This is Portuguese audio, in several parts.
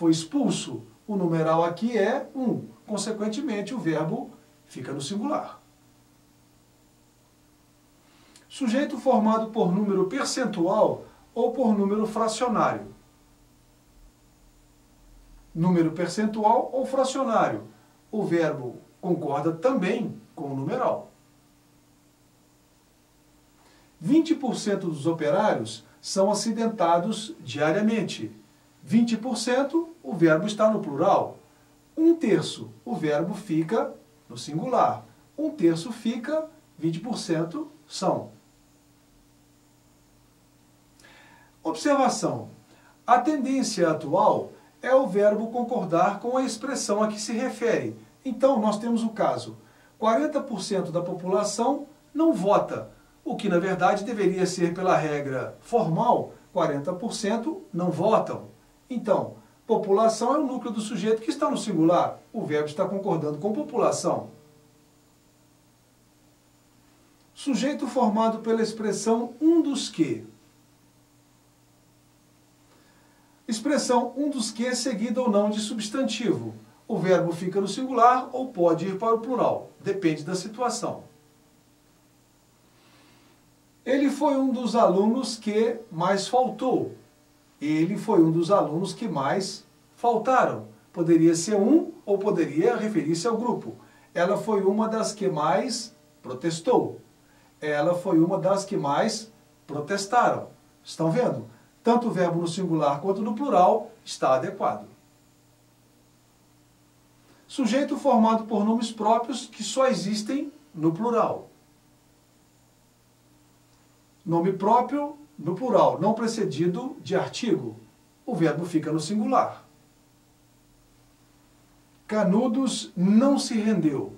foi expulso. O numeral aqui é 1. Consequentemente, o verbo fica no singular. Sujeito formado por número percentual ou por número fracionário. Número percentual ou fracionário. O verbo concorda também com o numeral. 20% dos operários são acidentados diariamente. 20%, o verbo está no plural. 1/3, o verbo fica no singular. 1/3 fica, 20% são. Observação. A tendência atual é o verbo concordar com a expressão a que se refere. Então, nós temos o caso: 40% da população não vota, o que, na verdade, deveria ser, pela regra formal, 40% não votam. Então, população é o núcleo do sujeito que está no singular. O verbo está concordando com população. Sujeito formado pela expressão um dos que. Expressão um dos que seguida ou não de substantivo. O verbo fica no singular ou pode ir para o plural. Depende da situação. Ele foi um dos alunos que mais faltou. Ele foi um dos alunos que mais faltaram. Poderia ser um ou poderia referir-se ao grupo. Ela foi uma das que mais protestou. Ela foi uma das que mais protestaram. Estão vendo? Tanto o verbo no singular quanto no plural está adequado. Sujeito formado por nomes próprios que só existem no plural. Nome próprio no plural, não precedido de artigo. O verbo fica no singular. Canudos não se rendeu.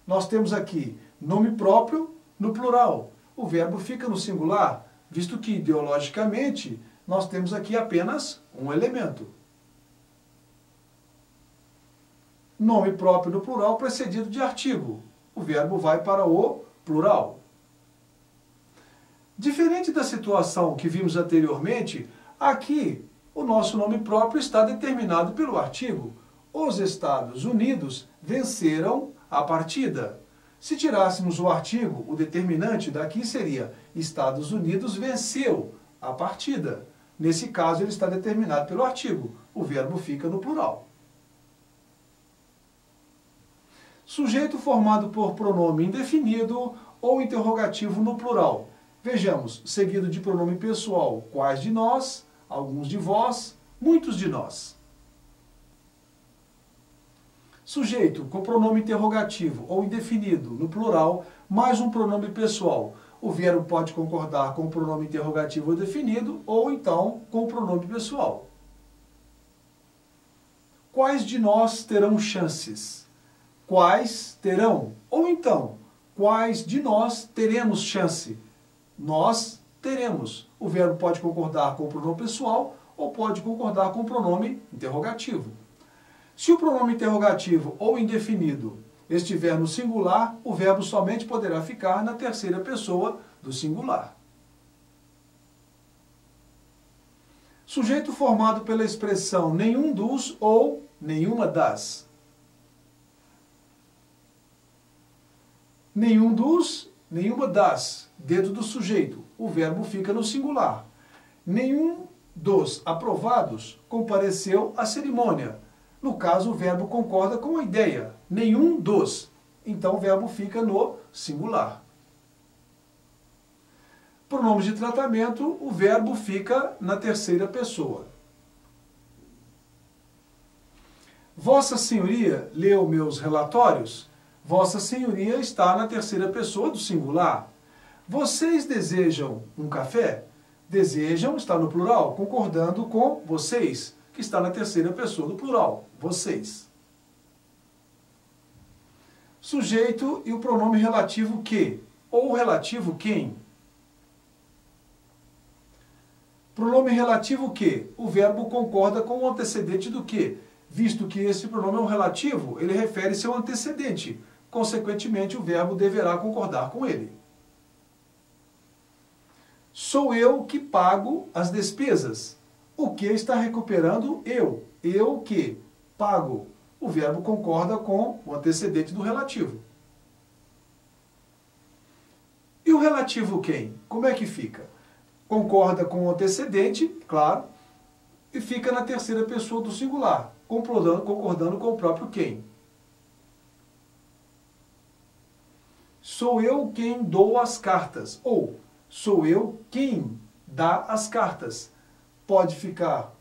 Nós temos aqui nome próprio no plural. O verbo fica no singular, visto que ideologicamente nós temos aqui apenas um elemento. Nome próprio no plural precedido de artigo. O verbo vai para o plural. Diferente da situação que vimos anteriormente, aqui o nosso nome próprio está determinado pelo artigo. Os Estados Unidos venceram a partida. Se tirássemos o artigo, o determinante daqui seria Estados Unidos venceu a partida. Nesse caso, ele está determinado pelo artigo. O verbo fica no plural. Sujeito formado por pronome indefinido ou interrogativo no plural. Vejamos, seguido de pronome pessoal, quais de nós, alguns de vós, muitos de nós. Sujeito com pronome interrogativo ou indefinido no plural, mais um pronome pessoal. O verbo pode concordar com o pronome interrogativo ou definido, ou então com o pronome pessoal. Quais de nós terão chances? Quais terão? Ou então, quais de nós teremos chance? Nós teremos. O verbo pode concordar com o pronome pessoal ou pode concordar com o pronome interrogativo. Se o pronome interrogativo ou indefinido estiver no singular, o verbo somente poderá ficar na terceira pessoa do singular. Sujeito formado pela expressão nenhum dos ou nenhuma das. Nenhum dos, nenhuma das. Dedo do sujeito. O verbo fica no singular. Nenhum dos aprovados compareceu à cerimônia. No caso, o verbo concorda com a ideia. Nenhum dos. Então, o verbo fica no singular. Pronomes de tratamento, o verbo fica na terceira pessoa. Vossa Senhoria leu meus relatórios? Vossa Senhoria está na terceira pessoa do singular. Vocês desejam um café? Desejam está no plural, concordando com vocês, que está na terceira pessoa do plural, vocês. Sujeito e o pronome relativo que, ou relativo quem. Pronome relativo que, o verbo concorda com o antecedente do que, visto que esse pronome é um relativo, ele refere-se ao antecedente, consequentemente o verbo deverá concordar com ele. Sou eu que pago as despesas. O que está recuperando eu. eu que pago. O verbo concorda com o antecedente do relativo. E o relativo quem? Como é que fica? Concorda com o antecedente, claro, e fica na terceira pessoa do singular, concordando com o próprio quem. Sou eu quem dou as cartas, ou sou eu quem dá as cartas. Pode ficar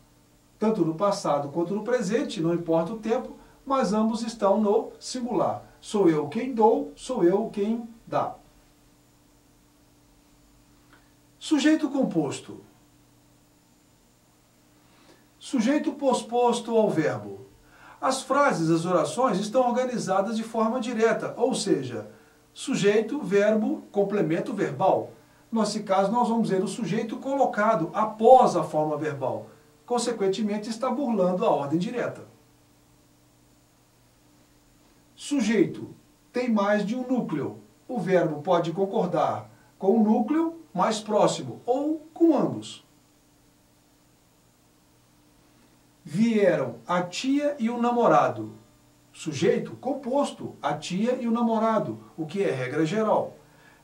tanto no passado quanto no presente, não importa o tempo, mas ambos estão no singular. Sou eu quem dou, sou eu quem dá. Sujeito composto. Sujeito posposto ao verbo. As frases, as orações estão organizadas de forma direta, ou seja, sujeito, verbo, complemento verbal. Nesse caso, nós vamos ver o sujeito colocado após a forma verbal. Consequentemente, está burlando a ordem direta. Sujeito tem mais de um núcleo. O verbo pode concordar com o núcleo mais próximo ou com ambos. Vieram a tia e o namorado. Sujeito composto, a tia e o namorado, o que é regra geral.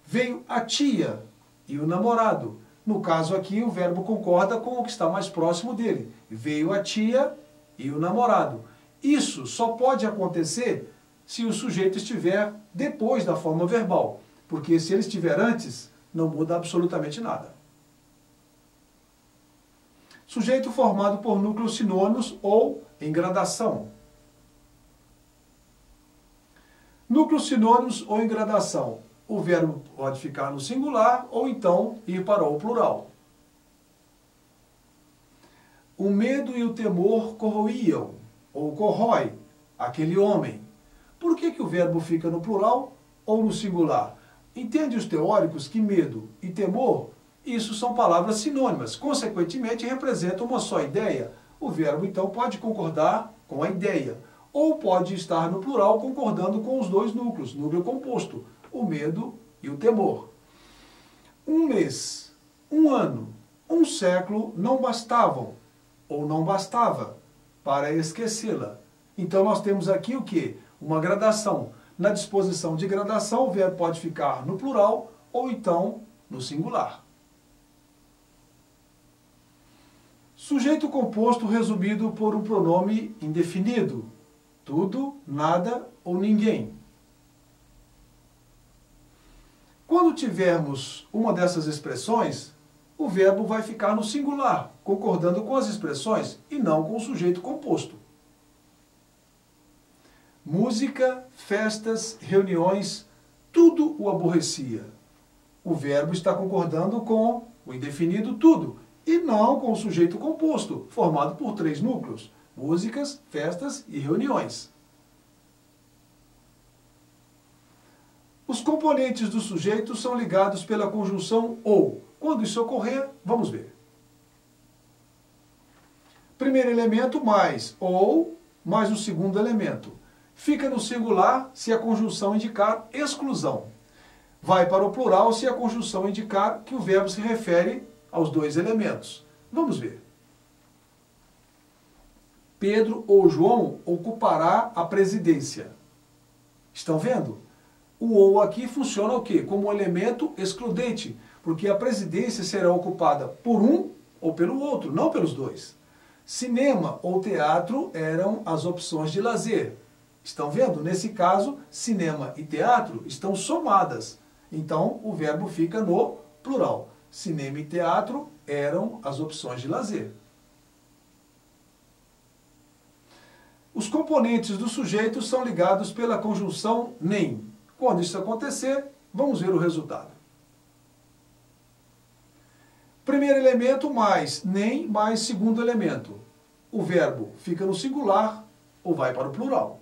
Veio a tia e o namorado. No caso aqui, o verbo concorda com o que está mais próximo dele. Veio a tia e o namorado. Isso só pode acontecer se o sujeito estiver depois da forma verbal, porque se ele estiver antes, não muda absolutamente nada. Sujeito formado por núcleos sinônimos ou em gradação. Núcleos sinônimos ou em gradação. O verbo pode ficar no singular ou então ir para o plural. O medo e o temor corroíam, ou corrói, aquele homem. Por que o verbo fica no plural ou no singular? Entende os teóricos que medo e temor, isso são palavras sinônimas, consequentemente representam uma só ideia. O verbo então pode concordar com a ideia, ou pode estar no plural concordando com os dois núcleos, núcleo composto, o medo e o temor. Um mês, um ano, um século não bastavam, ou não bastava, para esquecê-la. Então nós temos aqui o quê? Uma gradação. Na disposição de gradação, o verbo pode ficar no plural ou então no singular. Sujeito composto resumido por um pronome indefinido. Tudo, nada ou ninguém. Quando tivermos uma dessas expressões, o verbo vai ficar no singular, concordando com as expressões e não com o sujeito composto. Música, festas, reuniões, tudo o aborrecia. O verbo está concordando com o indefinido tudo, e não com o sujeito composto, formado por três núcleos: músicas, festas e reuniões. Os componentes do sujeito são ligados pela conjunção ou. Quando isso ocorrer, vamos ver. Primeiro elemento mais ou mais o segundo elemento. Fica no singular se a conjunção indicar exclusão. Vai para o plural se a conjunção indicar que o verbo se refere aos dois elementos. Vamos ver. Pedro ou João ocupará a presidência. Estão vendo? O ou aqui funciona o quê? Como um elemento excludente, porque a presidência será ocupada por um ou pelo outro, não pelos dois. Cinema ou teatro eram as opções de lazer. Estão vendo? Nesse caso, cinema e teatro estão somadas. Então, o verbo fica no plural. Cinema e teatro eram as opções de lazer. Os componentes do sujeito são ligados pela conjunção nem. Quando isso acontecer, vamos ver o resultado. Primeiro elemento mais nem mais segundo elemento. O verbo fica no singular ou vai para o plural.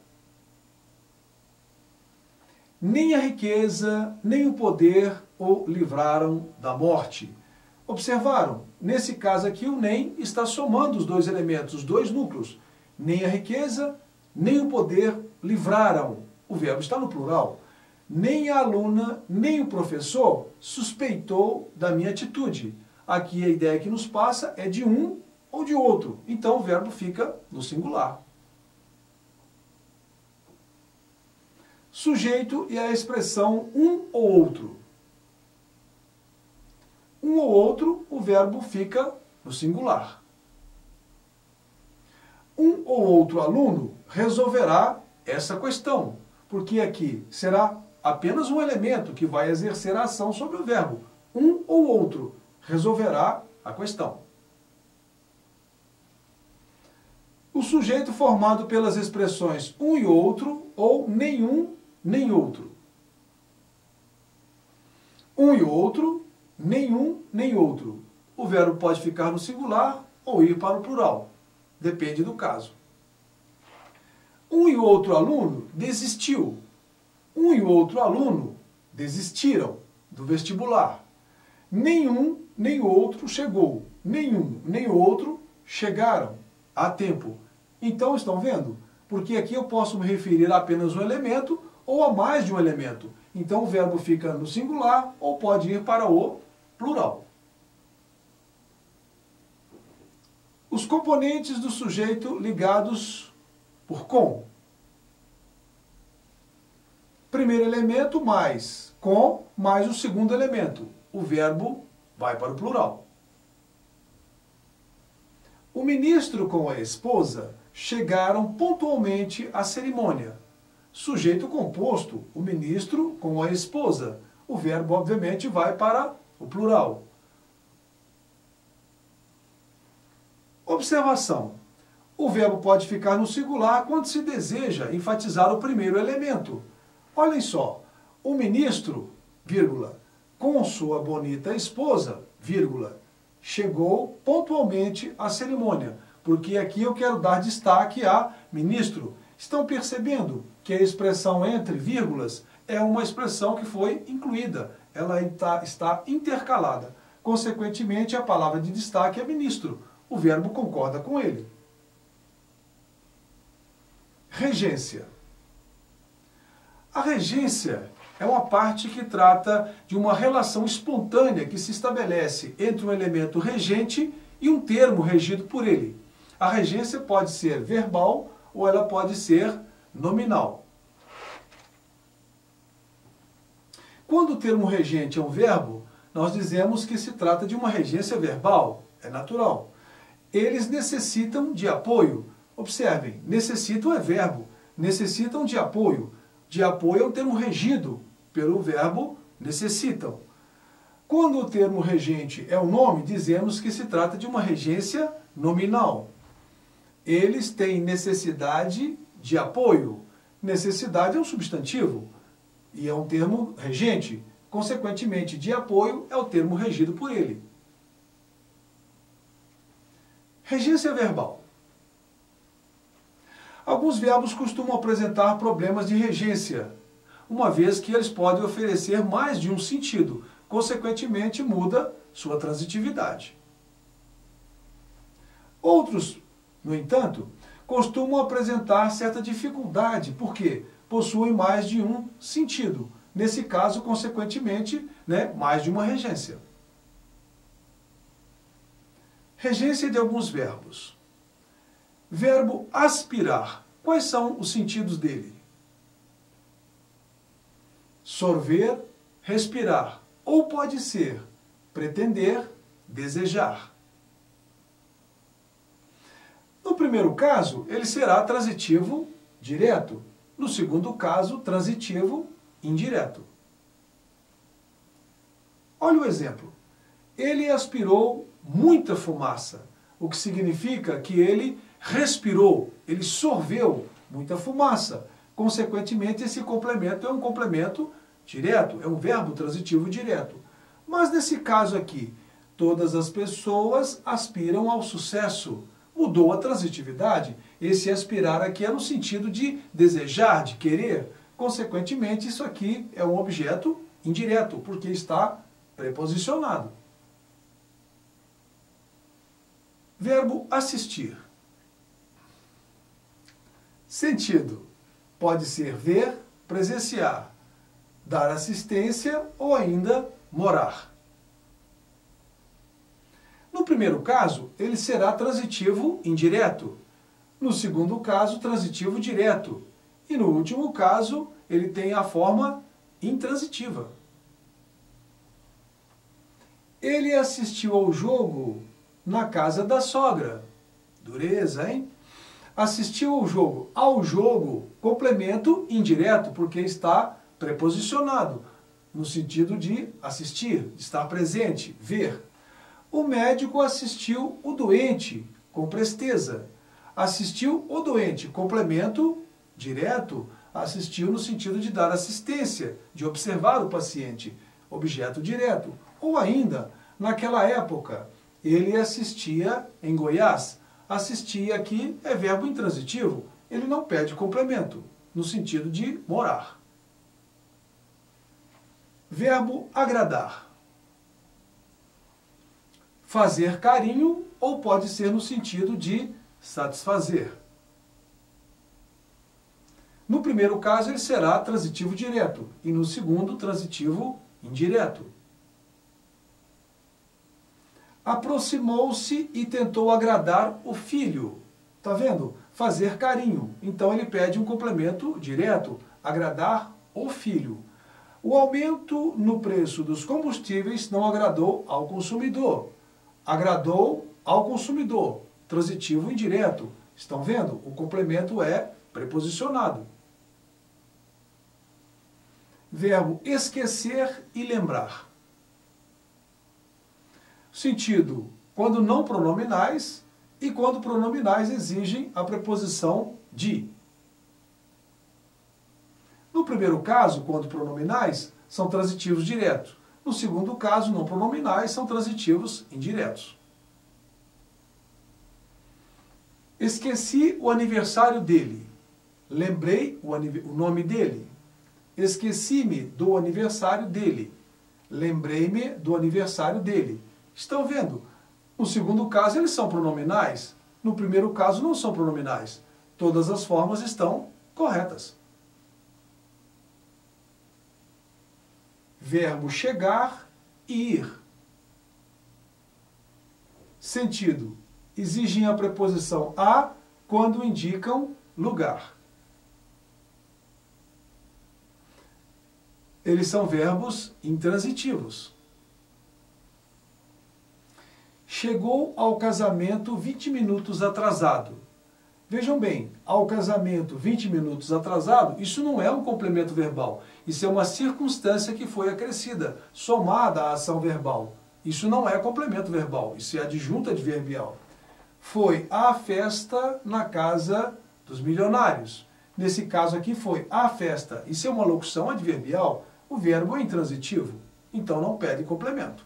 Nem a riqueza, nem o poder o livraram da morte. Observaram? Nesse caso aqui, o nem está somando os dois elementos, os dois núcleos. Nem a riqueza, nem o poder livraram. O verbo está no plural. Nem a aluna, nem o professor suspeitou da minha atitude. Aqui a ideia que nos passa é de um ou de outro. Então o verbo fica no singular. Sujeito e a expressão um ou outro. Um ou outro, o verbo fica no singular. Um ou outro aluno resolverá essa questão, porque aqui será apenas um elemento que vai exercer a ação sobre o verbo. Um ou outro resolverá a questão. O sujeito formado pelas expressões um e outro ou nenhum nem outro. Um e outro, nenhum nem outro. O verbo pode ficar no singular ou ir para o plural. Depende do caso. Um e outro aluno desistiu. Um e outro aluno desistiram do vestibular. Nenhum nem outro chegou. Nenhum nem outro chegaram a tempo. Então, estão vendo? Porque aqui eu posso me referir a apenas um elemento ou a mais de um elemento. Então o verbo fica no singular ou pode ir para o plural. Os componentes do sujeito ligados por com. Primeiro elemento mais com mais o segundo elemento. O verbo vai para o plural. O ministro com a esposa chegaram pontualmente à cerimônia. Sujeito composto, o ministro com a esposa. O verbo, obviamente, vai para o plural. Observação. O verbo pode ficar no singular quando se deseja enfatizar o primeiro elemento. Olhem só. O ministro, vírgula, com sua bonita esposa, vírgula, chegou pontualmente à cerimônia. Porque aqui eu quero dar destaque a ministro. Estão percebendo que a expressão entre vírgulas é uma expressão que foi incluída. Ela está intercalada. Consequentemente, a palavra de destaque é ministro. O verbo concorda com ele. Regência. A regência é uma parte que trata de uma relação espontânea que se estabelece entre um elemento regente e um termo regido por ele. A regência pode ser verbal ou ela pode ser nominal. Quando o termo regente é um verbo, nós dizemos que se trata de uma regência verbal. É natural. Eles necessitam de apoio. Observem, necessitam é verbo. Necessitam de apoio. De apoio é um termo regido pelo verbo necessitam. Quando o termo regente é um nome, dizemos que se trata de uma regência nominal. Eles têm necessidade de apoio. Necessidade é um substantivo e é um termo regente. Consequentemente, de apoio é o termo regido por ele. Regência verbal. Alguns verbos costumam apresentar problemas de regência, uma vez que eles podem oferecer mais de um sentido. Consequentemente, muda sua transitividade. Outros, no entanto, costumam apresentar certa dificuldade, porque possuem mais de um sentido. Nesse caso, consequentemente, mais de uma regência. Regência de alguns verbos. Verbo aspirar. Quais são os sentidos dele? Sorver, respirar. Ou pode ser pretender, desejar. No primeiro caso, ele será transitivo direto. No segundo caso, transitivo indireto. Olha o exemplo. Ele aspirou muita fumaça, o que significa que ele respirou, ele sorveu muita fumaça. Consequentemente, esse complemento é um complemento direto, é um verbo transitivo direto. Mas nesse caso aqui, todas as pessoas aspiram ao sucesso. Mudou a transitividade. Esse aspirar aqui é no sentido de desejar, de querer. Consequentemente, isso aqui é um objeto indireto, porque está preposicionado. Verbo assistir. Sentido. Pode ser ver, presenciar, dar assistência ou ainda morar. primeiro caso, ele será transitivo indireto. No segundo caso, transitivo direto. E no último caso, ele tem a forma intransitiva. Ele assistiu ao jogo na casa da sogra. Dureza, hein? Assistiu ao jogo. Ao jogo, complemento indireto, porque está preposicionado, no sentido de assistir, de estar presente, ver. O médico assistiu o doente, com presteza. Assistiu o doente, complemento direto, assistiu no sentido de dar assistência, de observar o paciente, objeto direto. Ou ainda, naquela época, ele assistia em Goiás. Assistia aqui é verbo intransitivo, ele não pede complemento, no sentido de morar. Verbo agradar. Fazer carinho ou pode ser no sentido de satisfazer. No primeiro caso, ele será transitivo direto e no segundo, transitivo indireto. Aproximou-se e tentou agradar o filho. Está vendo? Fazer carinho. Então ele pede um complemento direto, agradar o filho. O aumento no preço dos combustíveis não agradou ao consumidor. Agradou ao consumidor. Transitivo indireto. Estão vendo? O complemento é preposicionado. Verbo esquecer e lembrar. Sentido, quando não pronominais e quando pronominais exigem a preposição de. No primeiro caso, quando pronominais, são transitivos diretos. No segundo caso, não pronominais, são transitivos indiretos. Esqueci o aniversário dele. Lembrei o nome dele. Esqueci-me do aniversário dele. Lembrei-me do aniversário dele. Estão vendo? No segundo caso, eles são pronominais. No primeiro caso, não são pronominais. Todas as formas estão corretas. Verbo chegar e ir. Sentido. Exigem a preposição a quando indicam lugar. Eles são verbos intransitivos. Chegou ao casamento 20 minutos atrasado. Vejam bem, ao casamento 20 minutos atrasado, isso não é um complemento verbal. Isso é uma circunstância que foi acrescida, somada à ação verbal. Isso não é complemento verbal, isso é adjunta adverbial. Foi à festa na casa dos milionários. Nesse caso aqui foi à festa. Isso é uma locução adverbial, o verbo é intransitivo, então não pede complemento.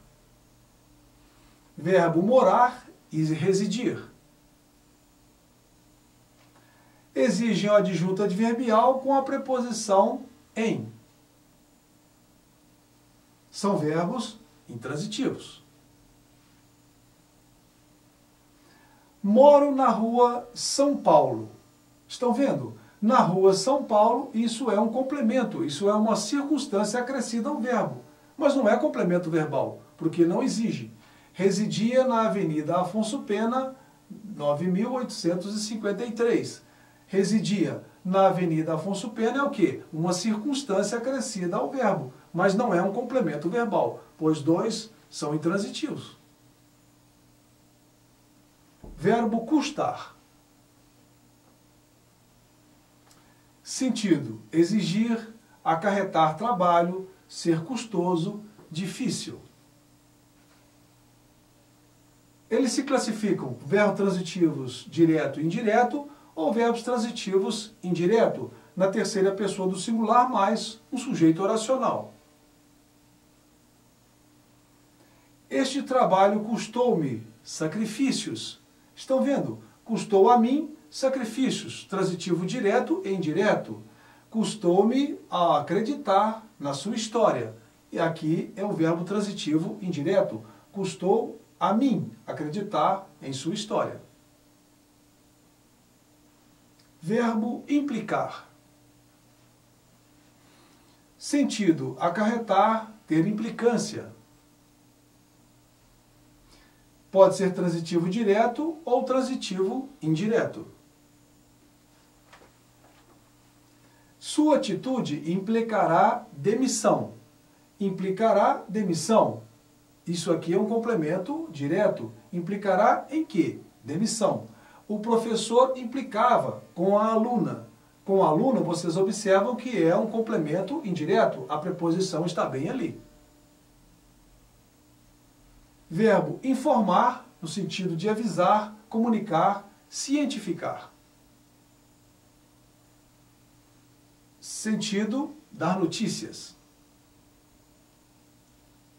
Verbo morar e residir. Exigem o adjunto adverbial com a preposição em. São verbos intransitivos. Moro na rua São Paulo. Estão vendo? Na rua São Paulo, isso é um complemento, isso é uma circunstância acrescida ao verbo. Mas não é complemento verbal, porque não exige. Residia na Avenida Afonso Pena, 9.853. Residia na Avenida Afonso Pena é o quê? Uma circunstância acrescida ao verbo, mas não é um complemento verbal, pois dois são intransitivos. Verbo custar. Sentido, exigir, acarretar trabalho, ser custoso, difícil. Eles se classificam verbos transitivos direto e indireto ou verbos transitivos indireto, na terceira pessoa do singular mais um sujeito oracional. Este trabalho custou-me sacrifícios. Estão vendo? Custou a mim sacrifícios, transitivo direto e indireto. Custou-me a acreditar na sua história. E aqui é o verbo transitivo indireto. Custou a mim acreditar em sua história. Verbo implicar. Sentido, acarretar, ter implicância. Pode ser transitivo direto ou transitivo indireto. Sua atitude implicará demissão. Implicará demissão. Isso aqui é um complemento direto. Implicará em quê? Demissão. O professor implicava com a aluna. Com a aluna, vocês observam que é um complemento indireto. A preposição está bem ali. Verbo informar, no sentido de avisar, comunicar, cientificar. Sentido, dar notícias.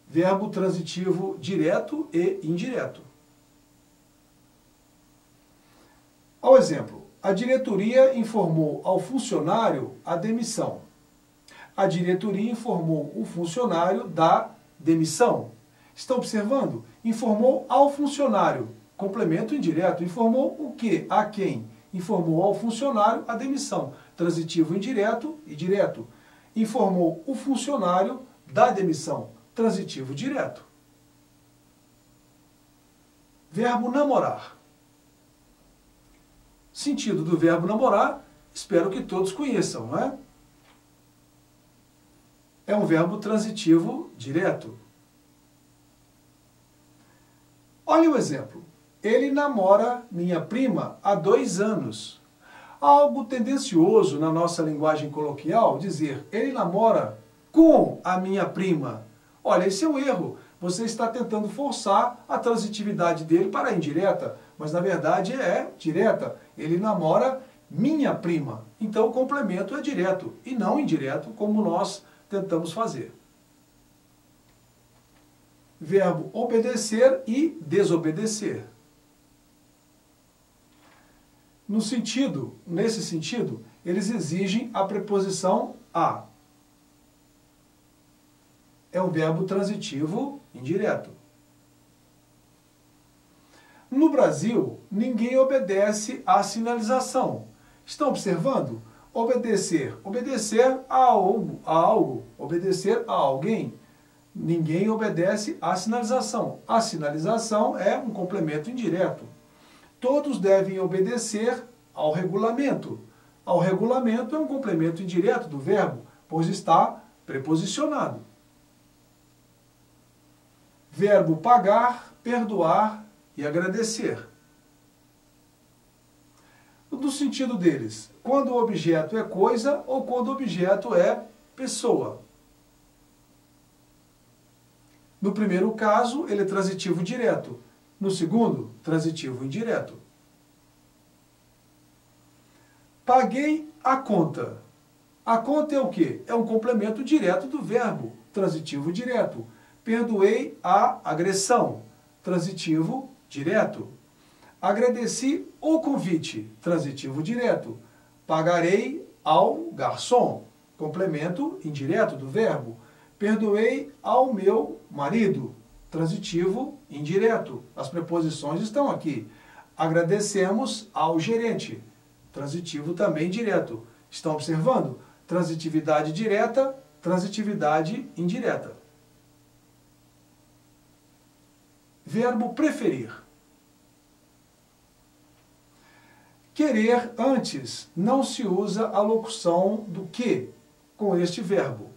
Verbo transitivo direto e indireto. Ao exemplo, a diretoria informou ao funcionário a demissão. A diretoria informou o funcionário da demissão. Estão observando? Informou ao funcionário. Complemento indireto. Informou o quê? A quem? Informou ao funcionário a demissão. Transitivo indireto e direto. Informou o funcionário da demissão. Transitivo direto. Verbo namorar. Sentido do verbo namorar, espero que todos conheçam, não é? É um verbo transitivo direto. Olha o exemplo. Ele namora minha prima há 2 anos. Algo tendencioso na nossa linguagem coloquial dizer ele namora com a minha prima. Olha, esse é um erro. Você está tentando forçar a transitividade dele para a indireta, mas na verdade é direta. Ele namora minha prima. Então o complemento é direto e não indireto, como nós tentamos fazer. Verbo obedecer e desobedecer. Nesse sentido, eles exigem a preposição a. É um verbo transitivo indireto. No Brasil, ninguém obedece à sinalização. Estão observando? Obedecer. Obedecer a algo. Obedecer a alguém. Ninguém obedece à sinalização. A sinalização é um complemento indireto. Todos devem obedecer ao regulamento. Ao regulamento é um complemento indireto do verbo, pois está preposicionado. Verbo pagar, perdoar e agradecer. No sentido deles, quando o objeto é coisa ou quando o objeto é pessoa. No primeiro caso, ele é transitivo direto. No segundo, transitivo indireto. Paguei a conta. A conta é o quê? É um complemento direto do verbo, transitivo direto. Perdoei a agressão, transitivo direto. Agradeci o convite, transitivo direto. Pagarei ao garçom, complemento indireto do verbo. Perdoei ao meu marido, transitivo indireto. As preposições estão aqui. Agradecemos ao gerente, transitivo também direto. Estão observando? Transitividade direta, transitividade indireta. Verbo preferir. Querer antes não se usa a locução do que com este verbo.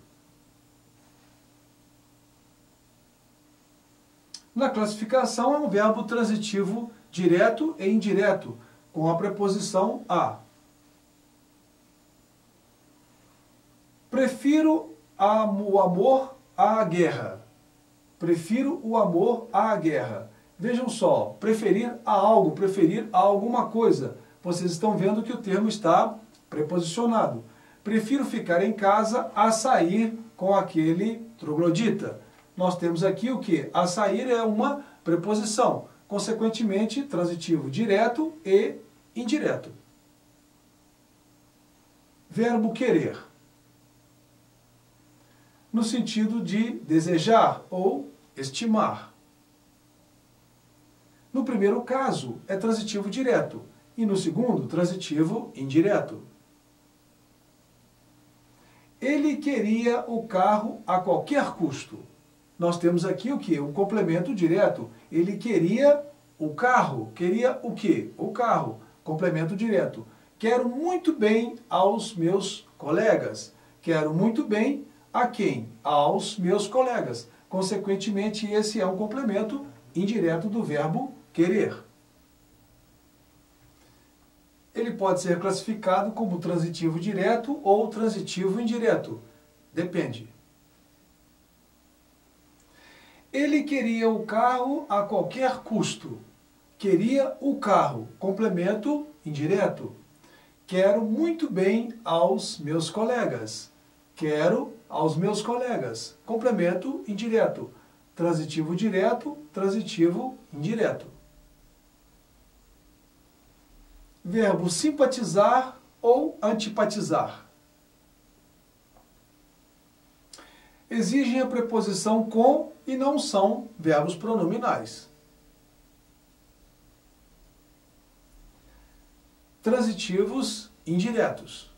Na classificação é um verbo transitivo direto e indireto, com a preposição a. Prefiro o amor à guerra. Prefiro o amor à guerra. Vejam só, preferir a algo, preferir a alguma coisa. Vocês estão vendo que o termo está preposicionado. Prefiro ficar em casa a sair com aquele troglodita. Nós temos aqui o que? A sair é uma preposição. Consequentemente, transitivo direto e indireto. Verbo querer. No sentido de desejar ou estimar. No primeiro caso, é transitivo direto. E no segundo, transitivo indireto. Ele queria o carro a qualquer custo. nós temos aqui o quê? Um complemento direto. Ele queria o carro. Queria o quê? O carro. Complemento direto. Quero muito bem aos meus colegas. Quero muito bem a quem? Aos meus colegas. Consequentemente, esse é um complemento indireto do verbo querer. Ele pode ser classificado como transitivo direto ou transitivo indireto. Depende. Ele queria o carro a qualquer custo. Queria o carro. Complemento indireto. Quero muito bem aos meus colegas. Quero aos meus colegas. Complemento indireto. Transitivo direto, transitivo indireto. Verbo simpatizar ou antipatizar. Exigem a preposição com e não são verbos pronominais. Transitivos indiretos.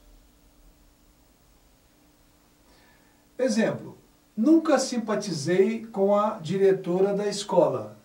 Exemplo: nunca simpatizei com a diretora da escola.